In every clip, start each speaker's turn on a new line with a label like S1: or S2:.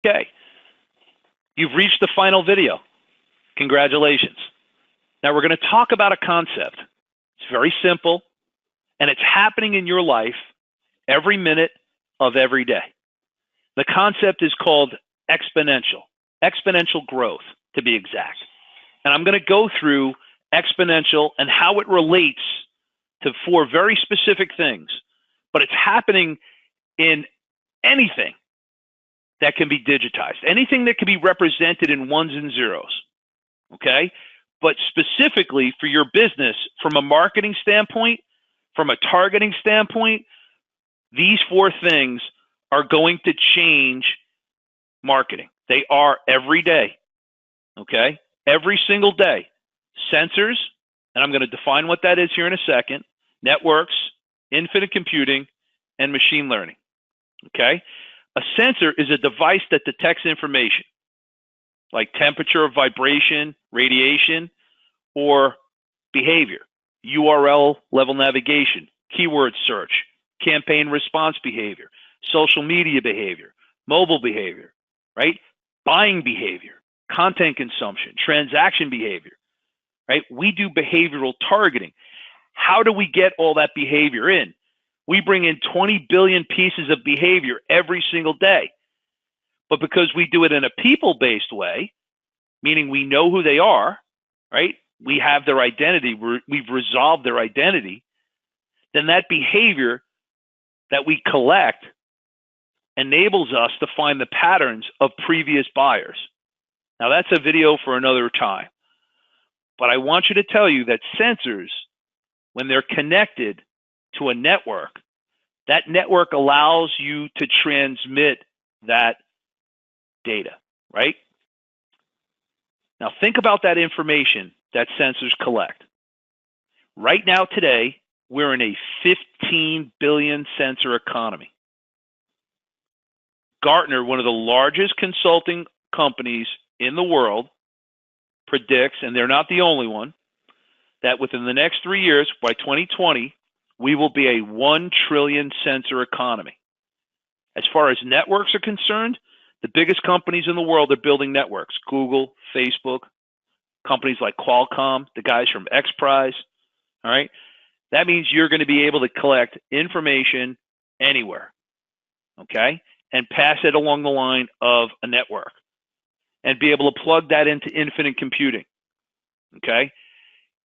S1: Okay, you've reached the final video. Congratulations. Now we're going to talk about a concept. It's very simple, and it's happening in your life every minute of every day. The concept is called exponential growth, to be exact. And I'm going to go through exponential and how it relates to 4 very specific things, but it's happening in anything that can be digitized, anything that can be represented in ones and zeros, okay? But specifically for your business, from a marketing standpoint, from a targeting standpoint, these 4 things are going to change marketing. They are every day, okay? Every single day. Sensors, and I'm going to define what that is here in a second, networks, infinite computing, and machine learning, okay? A sensor is a device that detects information like temperature, vibration, radiation, or behavior, URL level navigation, keyword search, campaign response behavior, social media behavior, mobile behavior, right? Buying behavior, content consumption, transaction behavior, right? We do behavioral targeting. How do we get all that behavior in? We bring in 20 billion pieces of behavior every single day. But because we do it in a people-based way, meaning we know who they are, right? We have their identity, we've resolved their identity, then that behavior that we collect enables us to find the patterns of previous buyers. Now that's a video for another time. But I want you to tell you that sensors, when they're connected to a network, that network allows you to transmit that data, right? Now think about that information that sensors collect. Right now today, we're in a 15 billion sensor economy. Gartner, one of the largest consulting companies in the world, predicts, and they're not the only one, that within the next 3 years, by 2020, we will be a 1 trillion sensor economy. As far as networks are concerned, the biggest companies in the world are building networks. Google, Facebook, companies like Qualcomm, the guys from XPRIZE, all right? That means you're going to be able to collect information anywhere, okay? And pass it along the line of a network and be able to plug that into infinite computing, okay?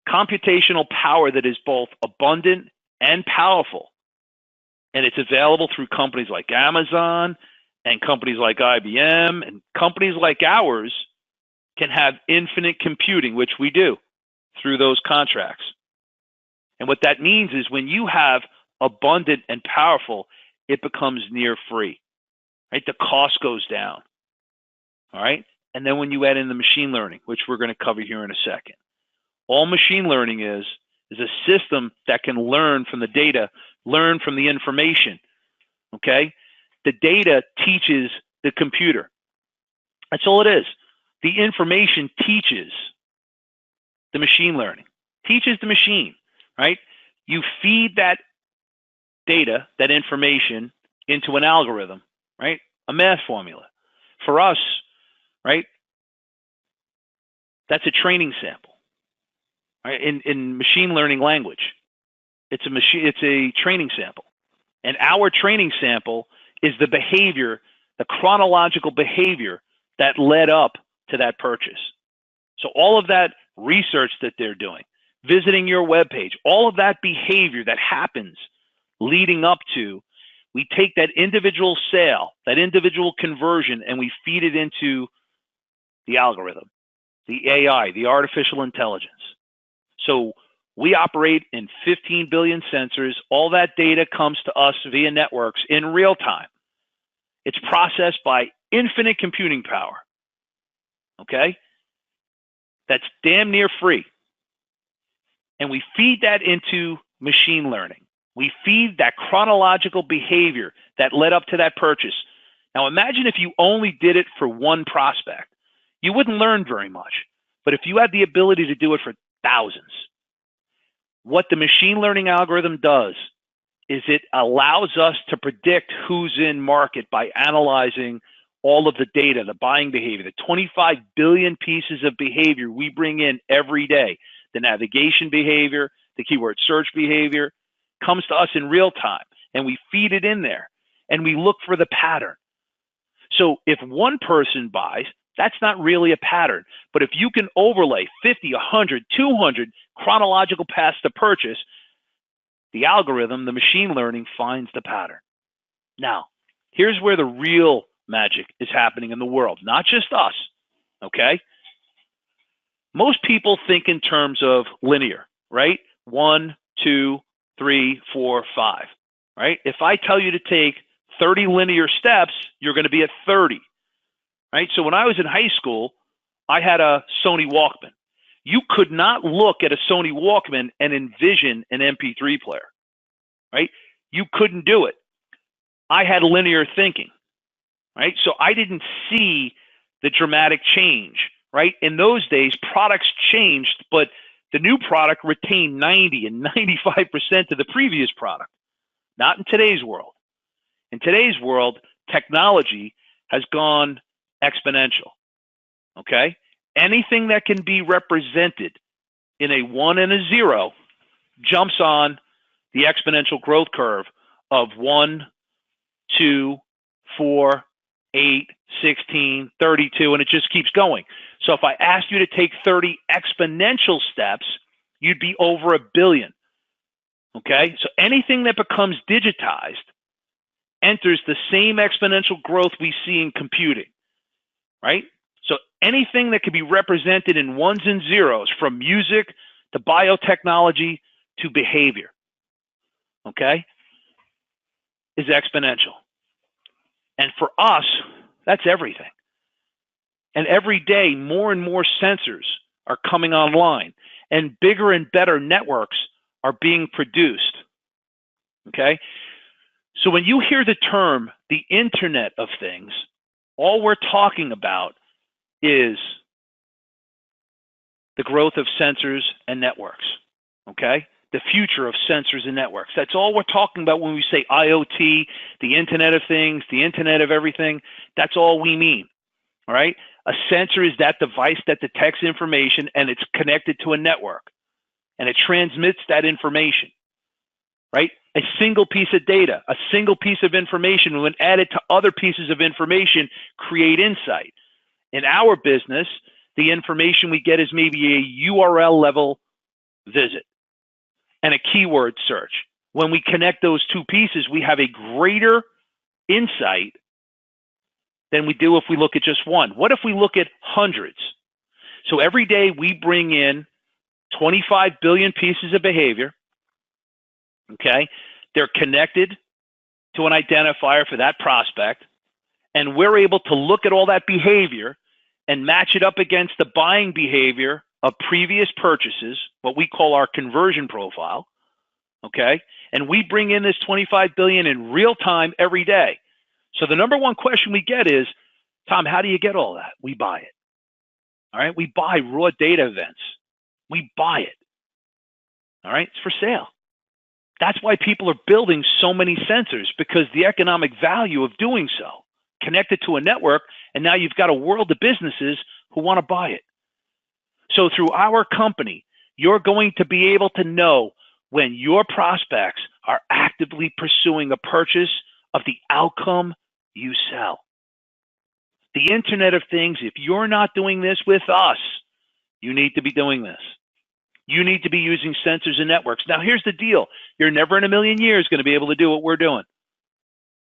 S1: Computational power that is both abundant and powerful. And it's available through companies like Amazon and companies like IBM, and companies like ours can have infinite computing, which we do through those contracts. And what that means is when you have abundant and powerful, it becomes near free, right? The cost goes down, all right? And then when you add in the machine learning, which we're going to cover here in a second, all machine learning is a system that can learn from the data, learn from the information, okay? The data teaches the computer. That's all it is. The information teaches the machine learning, teaches the machine, right? You feed that data, that information, into an algorithm, right? A math formula. For us, right, that's a training sample. Right? In machine learning language, it's a training sample. And our training sample is the behavior, the chronological behavior that led up to that purchase. So all of that research that they're doing, visiting your webpage, all of that behavior that happens leading up to, we take that individual sale, that individual conversion, and we feed it into the algorithm, the AI, the artificial intelligence. So we operate in 15 billion sensors. All that data comes to us via networks in real time. It's processed by infinite computing power, okay? That's damn near free. And we feed that into machine learning. We feed that chronological behavior that led up to that purchase. Now imagine if you only did it for one prospect. You wouldn't learn very much. But if you had the ability to do it for thousands, what the machine learning algorithm does is it allows us to predict who's in market by analyzing all of the data, the buying behavior, the 25 billion pieces of behavior we bring in every day, the navigation behavior, the keyword search behavior, comes to us in real time, and we feed it in there, and we look for the pattern. So if one person buys, that's not really a pattern. But if you can overlay 50, 100, 200 chronological paths to purchase, the algorithm, the machine learning, finds the pattern. Now, here's where the real magic is happening in the world, not just us, okay? Most people think in terms of linear, right? 1, 2, 3, 4, 5, right? If I tell you to take 30 linear steps, you're going to be at 30, right? So when I was in high school, I had a Sony Walkman. You could not look at a Sony Walkman and envision an MP3 player, right? You couldn't do it. I had linear thinking, right? So I didn't see the dramatic change, right? In those days, products changed, but the new product retained 90 and 95% of the previous product. Not in today's world. In today's world, technology has gone exponential, okay? Anything that can be represented in a 1 and a 0 jumps on the exponential growth curve of 1, 2, 4, 8, 16, 32, and it just keeps going. So if I asked you to take 30 exponential steps, you'd be over 1 billion, okay? So anything that becomes digitized enters the same exponential growth we see in computing, right? So anything that can be represented in ones and zeros, from music to biotechnology to behavior, okay, is exponential. And for us, that's everything. And every day, more and more sensors are coming online, and bigger and better networks are being produced, okay? So when you hear the term the Internet of Things, all we're talking about is the growth of sensors and networks, okay? The future of sensors and networks. That's all we're talking about when we say IoT, the Internet of Things, the Internet of Everything. That's all we mean, all right? A sensor is that device that detects information, and it's connected to a network, and it transmits that information, right? A single piece of data, a single piece of information, when added to other pieces of information, create insight. In our business, the information we get is maybe a URL level visit and a keyword search. When we connect those two pieces, we have a greater insight than we do if we look at just one. What if we look at hundreds? So every day we bring in 25 billion pieces of behavior, okay? They're connected to an identifier for that prospect, and we're able to look at all that behavior and match it up against the buying behavior of previous purchases, what we call our conversion profile, okay? And we bring in this 25 billion in real time every day. So the number one question we get is, Tom, how do you get all that? We buy it, all right? We buy raw data events. We buy it, all right? It's for sale. That's why people are building so many sensors, because the economic value of doing so, connected to a network, and now you've got a world of businesses who want to buy it. So through our company, you're going to be able to know when your prospects are actively pursuing a purchase of the outcome you sell. The Internet of Things, if you're not doing this with us, you need to be doing this. You need to be using sensors and networks. Now, here's the deal. You're never in a million years going to be able to do what we're doing,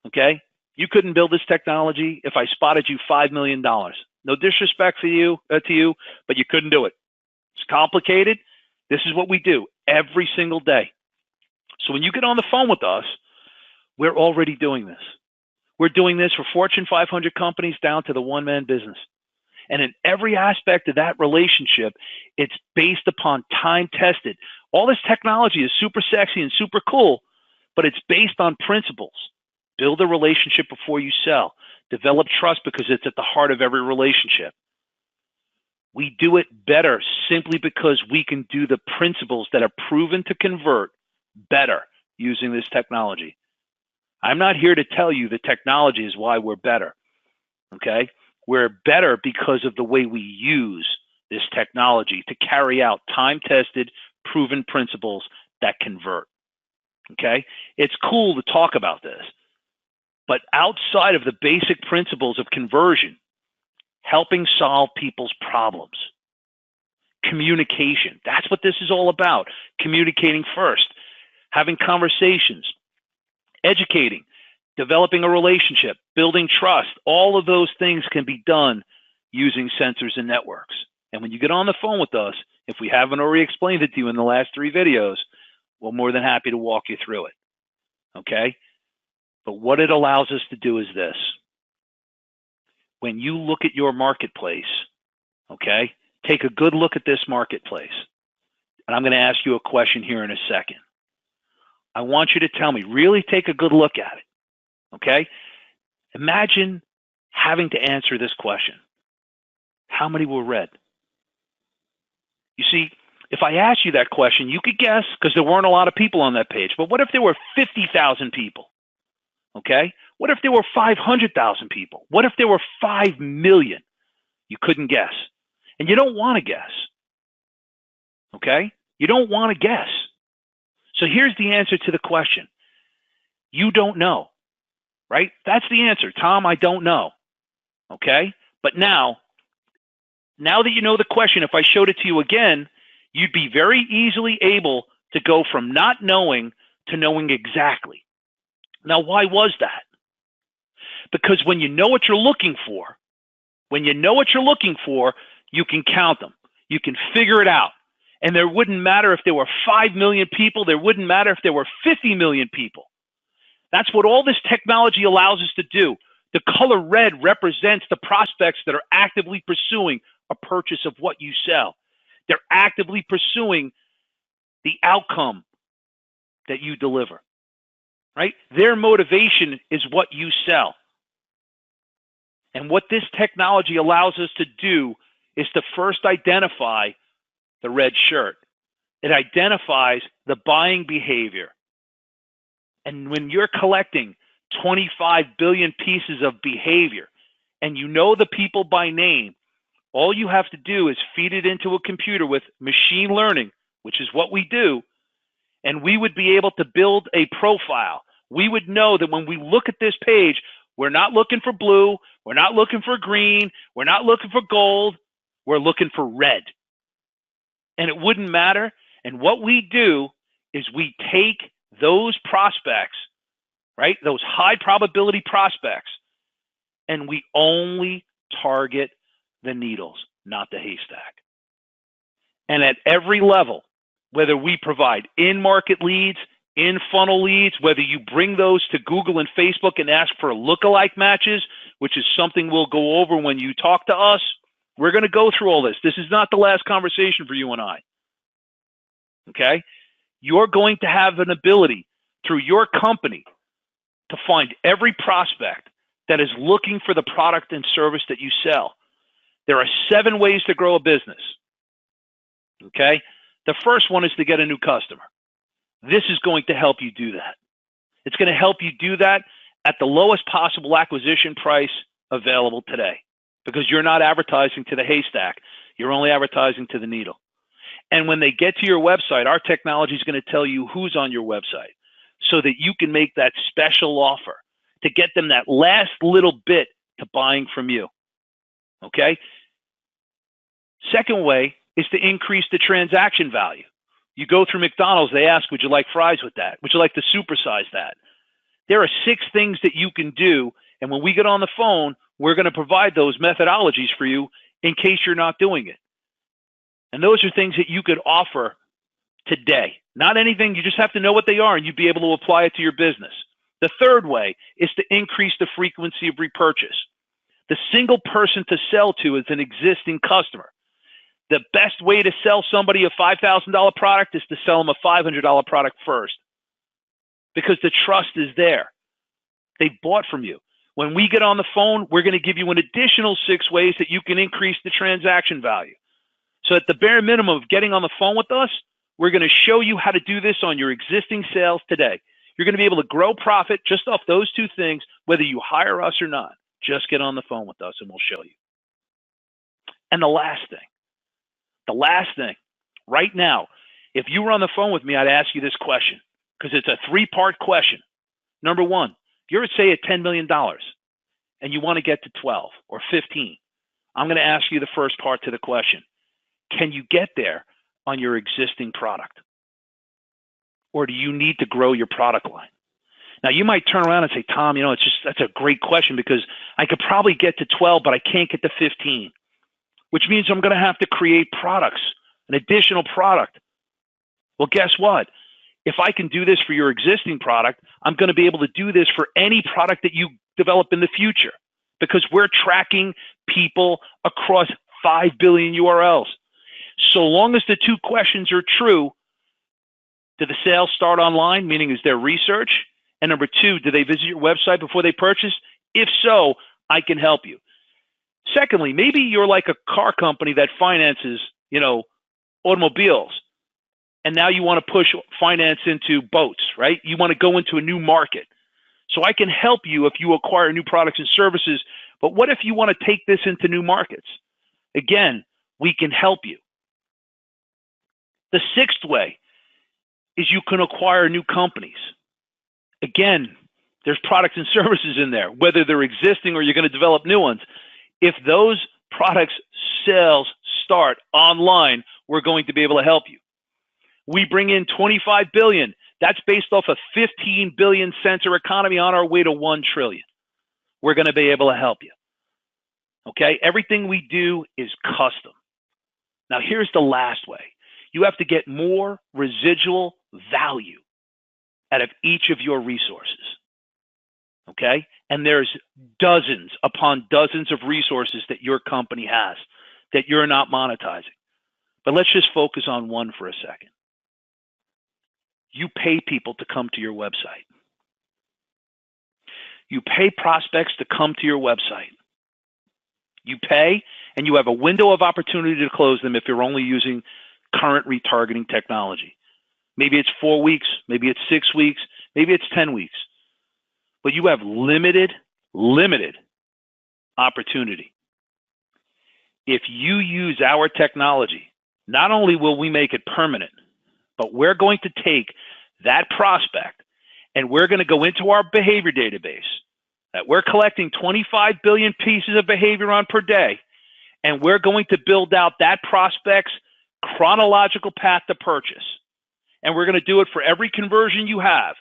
S1: okay? You couldn't build this technology if I spotted you $5 million. No disrespect to you, but you couldn't do it. It's complicated. This is what we do every single day. So when you get on the phone with us, we're already doing this. We're doing this for Fortune 500 companies down to the one-man business. And in every aspect of that relationship, it's based upon time-tested. All this technology is super sexy and super cool, but it's based on principles. Build a relationship before you sell. Develop trust, because it's at the heart of every relationship. We do it better simply because we can do the principles that are proven to convert better using this technology. I'm not here to tell you the technology is why we're better. Okay? We're better because of the way we use this technology to carry out time-tested, proven principles that convert. Okay? It's cool to talk about this, but outside of the basic principles of conversion, helping solve people's problems, communication, that's what this is all about. Communicating first, having conversations, educating, developing a relationship, building trust. All of those things can be done using sensors and networks. And when you get on the phone with us, if we haven't already explained it to you in the last 3 videos, we're more than happy to walk you through it. Okay? But what it allows us to do is this. When you look at your marketplace, okay, take a good look at this marketplace. And I'm going to ask you a question here in a second. I want you to tell me, really take a good look at it, okay? Imagine having to answer this question. How many were red? You see, if I asked you that question, you could guess because there weren't a lot of people on that page. But what if there were 50,000 people? Okay? What if there were 500,000 people? What if there were 5 million? You couldn't guess. And you don't want to guess. Okay? You don't want to guess. So here's the answer to the question. You don't know, right? That's the answer. Tom, I don't know. Okay? But now that you know the question, if I showed it to you again, you'd be very easily able to go from not knowing to knowing exactly. Now, why was that? Because when you know what you're looking for, you can count them. You can figure it out. And there wouldn't matter if there were 5 million people. There wouldn't matter if there were 50 million people. That's what all this technology allows us to do. The color red represents the prospects that are actively pursuing a purchase of what you sell. They're actively pursuing the outcome that you deliver, right? Their motivation is what you sell. And what this technology allows us to do is to first identify the red shirt. It identifies the buying behavior. And when you're collecting 25 billion pieces of behavior and you know the people by name, all you have to do is feed it into a computer with machine learning, which is what we do, and we would be able to build a profile. We would know that when we look at this page, we're not looking for blue, we're not looking for green, we're not looking for gold, we're looking for red. And it wouldn't matter. And what we do is we take those prospects, right, those high probability prospects, and we only target the needles, not the haystack. And at every level, whether we provide in-market leads, in-funnel leads, whether you bring those to Google and Facebook and ask for lookalike matches, which is something we'll go over when you talk to us, we're going to go through all this. This is not the last conversation for you and I. Okay? You're going to have an ability through your company to find every prospect that is looking for the product and service that you sell. There are 7 ways to grow a business. Okay? The first one is to get a new customer. This is going to help you do that. It's going to help you do that at the lowest possible acquisition price available today because you're not advertising to the haystack. You're only advertising to the needle. And when they get to your website, our technology is going to tell you who's on your website so that you can make that special offer to get them that last little bit to buying from you. Okay? Second way is to increase the transaction value. You go through McDonald's, they ask, would you like fries with that? Would you like to supersize that? There are 6 things that you can do, and when we get on the phone, we're going to provide those methodologies for you in case you're not doing it. And those are things that you could offer today. Not anything, you just have to know what they are, and you'd be able to apply it to your business. The third way is to increase the frequency of repurchase. The single person to sell to is an existing customer. The best way to sell somebody a $5,000 product is to sell them a $500 product first because the trust is there. They bought from you. When we get on the phone, we're going to give you an additional 6 ways that you can increase the transaction value. So at the bare minimum of getting on the phone with us, we're going to show you how to do this on your existing sales today. You're going to be able to grow profit just off those 2 things, whether you hire us or not. Just get on the phone with us and we'll show you. And the last thing, right now, if you were on the phone with me, I'd ask you this question because it's a three-part question. Number one, you're say at $10 million and you want to get to 12 or 15. I'm going to ask you the first part to the question. Can you get there on your existing product? Or do you need to grow your product line? Now, you might turn around and say, Tom, that's a great question because I could probably get to 12, but I can't get to 15, which means I'm going to have to create products, an additional product. Well, guess what? If I can do this for your existing product, I'm going to be able to do this for any product that you develop in the future because we're tracking people across 5 billion URLs. So long as the two questions are true, do the sales start online, meaning is there research? And number two, do they visit your website before they purchase? If so, I can help you. Secondly, maybe you're like a car company that finances, automobiles. And now you want to push finance into boats, right? You want to go into a new market. So I can help you if you acquire new products and services. But what if you want to take this into new markets? Again, we can help you. The sixth way is you can acquire new companies. Again, there's products and services in there, whether they're existing or you're going to develop new ones. If those products sales start online, we're going to be able to help you. We bring in 25 billion. That's based off a 15 billion sensor economy on our way to 1 trillion. We're going to be able to help you. Okay? Everything we do is custom. Now, here's the last way. You have to get more residual value out of each of your resources. Okay? And there's dozens upon dozens of resources that your company has that you're not monetizing. But let's just focus on one for a second. You pay people to come to your website. You pay prospects to come to your website. You pay, and you have a window of opportunity to close them if you're only using current retargeting technology. Maybe it's 4 weeks, maybe it's 6 weeks, maybe it's 10 weeks. But you have limited opportunity. If you use our technology, not only will we make it permanent, but we're going to take that prospect and we're going to go into our behavior database that we're collecting 25 billion pieces of behavior on per day, and we're going to build out that prospect's chronological path to purchase. And we're going to do it for every conversion you have.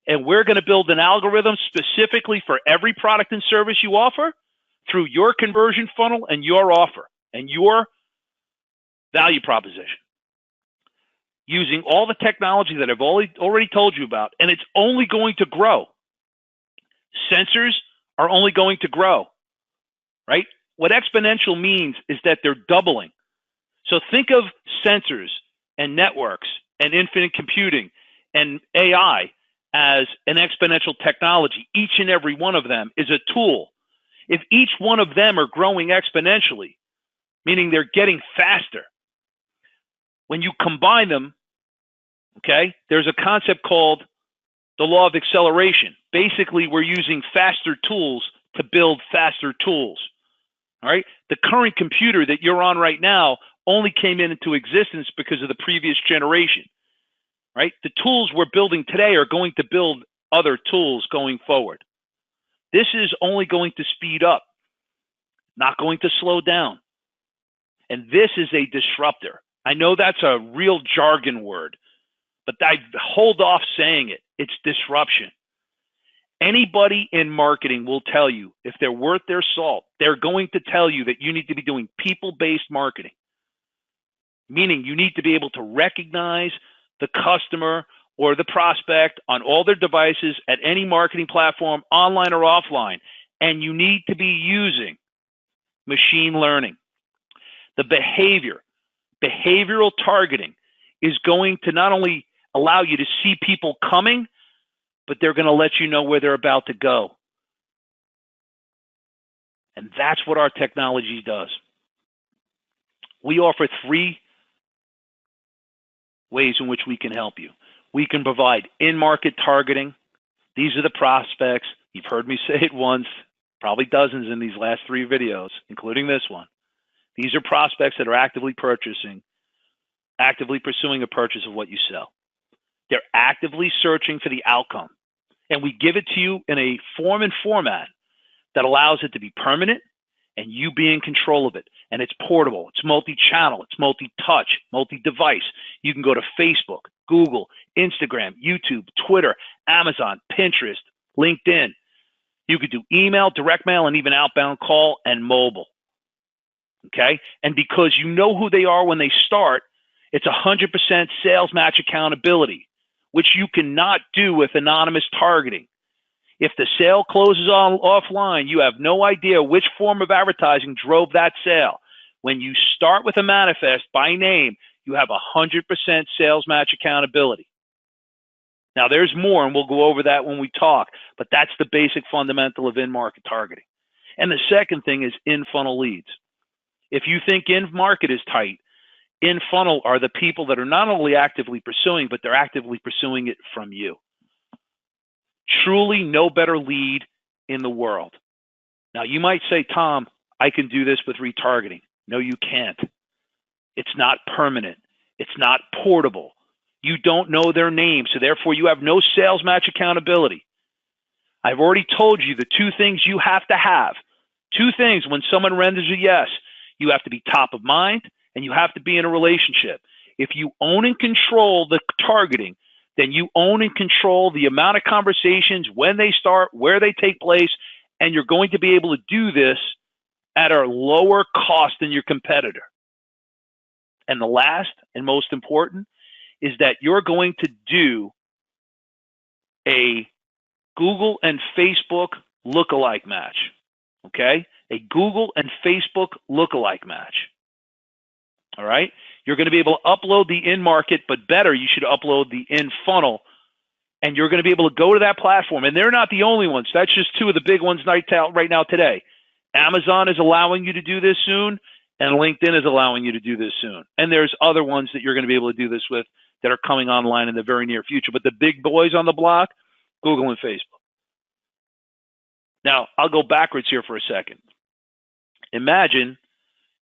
S1: And we're going to build an algorithm specifically for every product and service you offer through your conversion funnel and your offer and your value proposition. Using all the technology that I've already told you about, and it's only going to grow. Sensors are only going to grow, right? What exponential means is that they're doubling. So think of sensors and networks and infinite computing and AI as an exponential technology. Each and every one of them is a tool. If each one of them are growing exponentially, meaning they're getting faster, when you combine them, okay, there's a concept called the law of acceleration. Basically, we're using faster tools to build faster tools. All right? The current computer that you're on right now only came into existence because of the previous generation. Right? The tools we're building today are going to build other tools going forward. This is only going to speed up, not going to slow down. And this is a disruptor. I know that's a real jargon word, but I hold off saying it. It's disruption. Anybody in marketing will tell you, if they're worth their salt, they're going to tell you that you need to be doing people-based marketing, meaning you need to be able to recognize the customer or the prospect on all their devices at any marketing platform, online or offline, and you need to be using machine learning. The behavioral targeting is going to not only allow you to see people coming, but they're going to let you know where they're about to go. And that's what our technology does. We offer 3 ways in which we can help you. We can provide in-market targeting. These are the prospects. You've heard me say it once. probably dozens in these last 3 videos, including this one. These are prospects that are actively pursuing a purchase of what you sell. They're actively searching for the outcome. And we give it to you in a form and format that allows it to be permanent and you be in control of it. And it's portable, it's multi-channel, it's multi-touch, multi-device. You can go to Facebook, Google, Instagram, YouTube, Twitter, Amazon, Pinterest, LinkedIn. You could do email, direct mail, and even outbound call and mobile. Okay? And because you know who they are when they start, it's 100% sales match accountability, which you cannot do with anonymous targeting. If the sale closes offline, you have no idea which form of advertising drove that sale. When you start with a manifest by name, you have 100% sales match accountability. Now, there's more, and we'll go over that when we talk, but that's the basic fundamental of in-market targeting. And the second thing is in-funnel leads. If you think in-market is tight, in-funnel are the people that are not only actively pursuing, but they're actively pursuing it from you. Truly no better lead in the world. Now, you might say, Tom, I can do this with retargeting. No, you can't. It's not permanent. It's not portable. You don't know their name, so therefore you have no sales match accountability. I've already told you the 2 things you have to have. 2 things when someone renders a yes. You have to be top of mind, and you have to be in a relationship. If you own and control the targeting, then you own and control the amount of conversations, when they start, where they take place, and you're going to be able to do this at a lower cost than your competitor. And the last and most important is that you're going to do a Google and Facebook lookalike match, okay? A Google and Facebook lookalike match, all right? You're going to be able to upload the in-market, but better, you should upload the in-funnel, and you're going to be able to go to that platform. And they're not the only ones. That's just 2 of the big ones right now today. Amazon is allowing you to do this soon, and LinkedIn is allowing you to do this soon. And there's other ones that you're going to be able to do this with that are coming online in the very near future. But the big boys on the block, Google and Facebook. Now, I'll go backwards here for a second. Imagine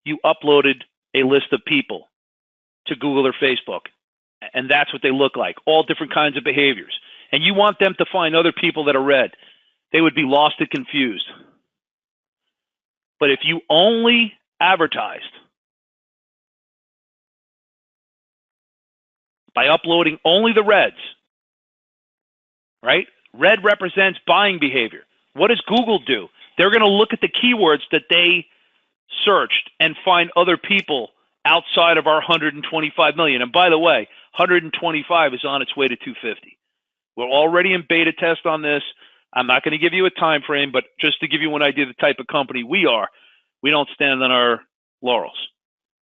S1: you uploaded a list of people to Google or Facebook, and that's what they look like, all different kinds of behaviors. And you want them to find other people that are red. They would be lost and confused. But if you only advertised by uploading only the reds, right? Red represents buying behavior. What does Google do? They're going to look at the keywords that they searched and find other people outside of our 125 million. And by the way, 125 is on its way to 250. We're already in beta test on this. I'm not going to give you a time frame, but just to give you an idea of the type of company we are, we don't stand on our laurels.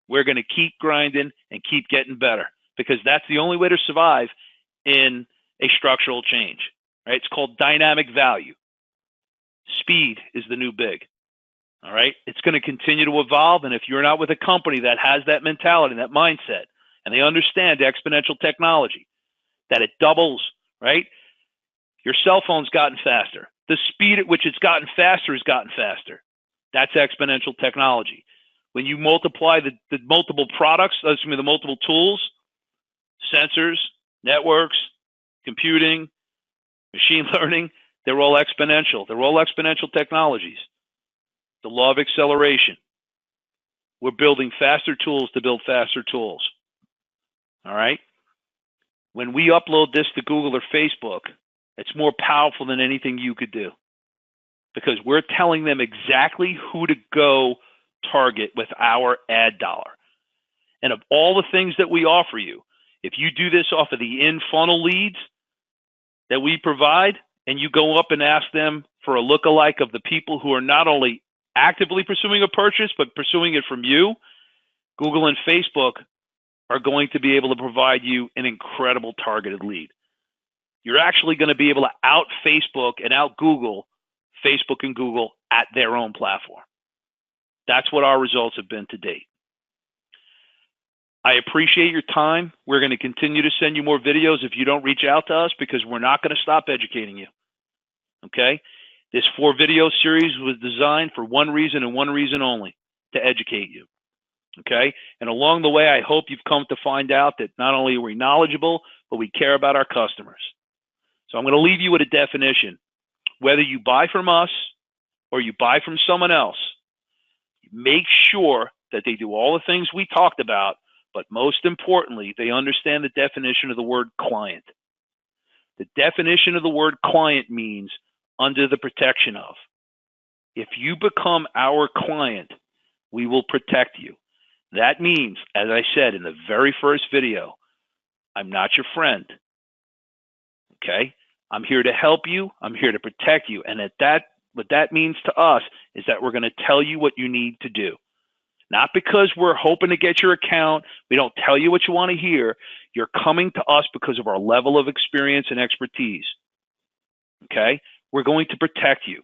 S1: We're going to keep grinding and keep getting better because that's the only way to survive in a structural change, right? It's called dynamic value. Speed is the new big, all right? It's going to continue to evolve, and if you're not with a company that has that mentality, that mindset, and they understand exponential technology, that it doubles, right? Your cell phone's gotten faster. The speed at which it's gotten faster has gotten faster. That's exponential technology. When you multiply the multiple products, the multiple tools, sensors, networks, computing, machine learning, they're all exponential. They're all exponential technologies. The law of acceleration. We're building faster tools to build faster tools. All right? When we upload this to Google or Facebook, it's more powerful than anything you could do because we're telling them exactly who to go target with our ad dollar. And of all the things that we offer you, if you do this off of the in-funnel leads that we provide, and you go up and ask them for a lookalike of the people who are not only actively pursuing a purchase, but pursuing it from you, Google and Facebook are going to be able to provide you an incredible targeted lead. You're actually going to be able to out Facebook and out Google, Facebook and Google at their own platform. That's what our results have been to date. I appreciate your time. We're going to continue to send you more videos if you don't reach out to us because we're not going to stop educating you. Okay? This 4-video series was designed for one reason and one reason only, to educate you. Okay? And along the way, I hope you've come to find out that not only are we knowledgeable, but we care about our customers. So I'm going to leave you with a definition. Whether you buy from us or you buy from someone else, make sure that they do all the things we talked about, but most importantly, they understand the definition of the word client. The definition of the word client means under the protection of. If you become our client, we will protect you. That means, as I said in the very first video, I'm not your friend. Okay? I'm here to help you. I'm here to protect you. And what that means to us is that we're going to tell you what you need to do. Not because we're hoping to get your account. We don't tell you what you want to hear. You're coming to us because of our level of experience and expertise. Okay? We're going to protect you.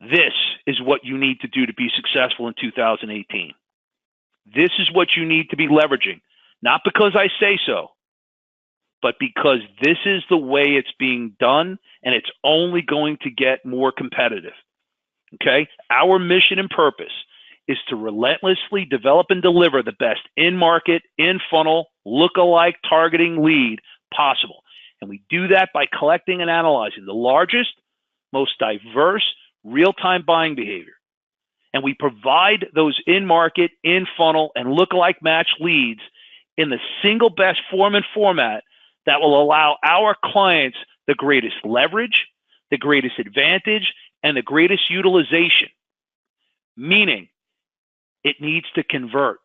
S1: This is what you need to do to be successful in 2018. This is what you need to be leveraging. Not because I say so, but because this is the way it's being done, and it's only going to get more competitive. Okay? Our mission and purpose is to relentlessly develop and deliver the best in-market, in-funnel, look-alike targeting lead possible. And we do that by collecting and analyzing the largest, most diverse, real-time buying behavior. And we provide those in-market, in-funnel, and look-alike match leads in the single best form and format that will allow our clients the greatest leverage, the greatest advantage, and the greatest utilization. Meaning, it needs to convert.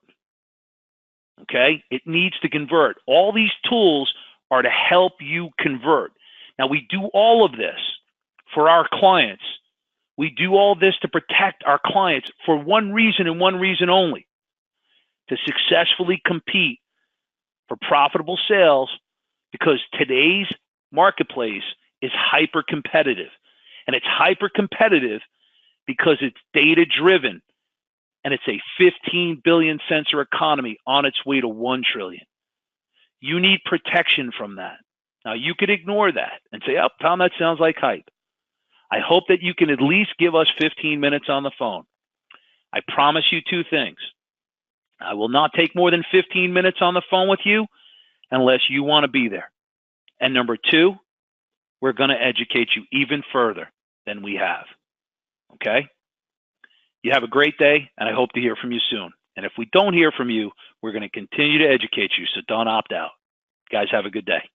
S1: Okay? It needs to convert. All these tools are to help you convert. Now, we do all of this for our clients. We do all this to protect our clients for one reason and one reason only: to successfully compete for profitable sales, because today's marketplace is hyper competitive. And it's hyper competitive because it's data driven, and it's a 15 billion sensor economy on its way to 1 trillion. You need protection from that. Now, you could ignore that and say, oh, Tom, that sounds like hype. I hope that you can at least give us 15 minutes on the phone. I promise you 2 things. I will not take more than 15 minutes on the phone with you unless you want to be there. And number 2, we're going to educate you even further than we have. Okay? You have a great day, and I hope to hear from you soon. And if we don't hear from you, we're going to continue to educate you, so don't opt out. Guys, have a good day.